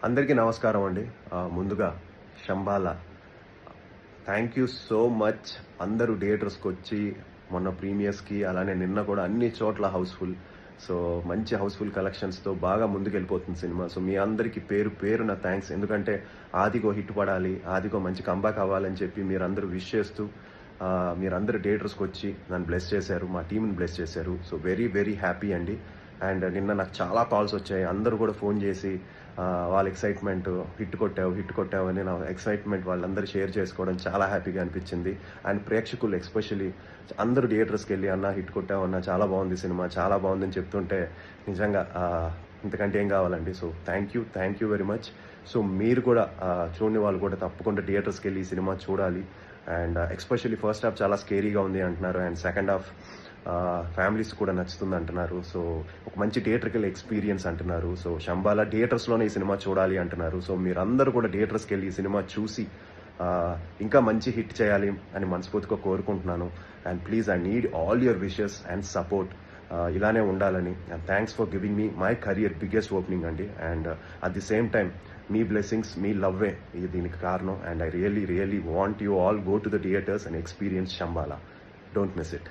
అందరికీ నమస్కారం అండి. ముందుగా Shambhala thank you so much. అందరూ థియేటర్స్‌కొచ్చి మొన్న ప్రీమియర్స్‌కి అలానే నిన్న కూడా అన్ని చోట్ల హౌస్‌ఫుల్. సో, మంచి హౌస్‌ఫుల్ కలెక్షన్స్‌తో బాగా ముందుకెళ్ళిపోతుంది సినిమా. సో, మీ అందరికీ పేరు పేరున థ్యాంక్స్. ఎందుకంటే ఆదికో హిట్ పడాలి, ఆదికో మంచి కంబ్యాక్ అవ్వాలని చెప్పి మీరందరూ విష్ చేస్తూ మీరందరూ థియేటర్స్‌కొచ్చి నన్ను బ్లెస్ చేశారు. మా టీమ్‌ని బ్లెస్ చేశారు. సో, వెరీ వెరీ హ్యాపీ అండి. అండ్ నిన్న నాకు చాలా కాల్స్ వచ్చాయి. అందరూ కూడా ఫోన్ చేసి వాళ్ళ ఎక్సైట్మెంట్ హిట్ కొట్టావు అని నా ఎక్సైట్మెంట్ వాళ్ళందరూ షేర్ చేసుకోవడం చాలా హ్యాపీగా అనిపించింది. అండ్ ప్రేక్షకులు ఎస్పెషల్లీ అందరూ థియేటర్స్కి వెళ్ళి అన్న హిట్ కొట్టావు అన్న, చాలా బాగుంది సినిమా, చాలా బాగుందని చెప్తుంటే నిజంగా ఇంతకంటే ఏం కావాలండి. So thank you very much. So మీరు కూడా చూడని వాళ్ళు కూడా తప్పకుండా థియేటర్స్కి వెళ్ళి ఈ సినిమా చూడాలి. అండ్ ఎస్పెషల్లీ ఫస్ట్ హాఫ్ చాలా స్కేరీగా ఉంది అంటున్నారు. అండ్ సెకండ్ హాఫ్ ఫ్యామిలీస్ కూడా నచ్చుతుంది అంటున్నారు. సో ఒక మంచి థియేటర్కి ఎక్స్పీరియన్స్ అంటున్నారు. సో శంబాల థియేటర్స్లోనే ఈ సినిమా చూడాలి అంటున్నారు. సో మీరందరూ కూడా థియేటర్స్కి వెళ్ళి ఈ సినిమా చూసి ఇంకా మంచి హిట్ చేయాలి అని మనస్ఫూర్తిగా కోరుకుంటున్నాను. And please I need all your wishes and support. ఇలానే ఉండాలని. And thanks for giving me my career biggest opening అండి. And at the same time మీ బ్లెస్సింగ్స్, మీ లవ్వే దీనికి కారణం. And I really want you all go to the theatres and experience Shambala. Don't miss it.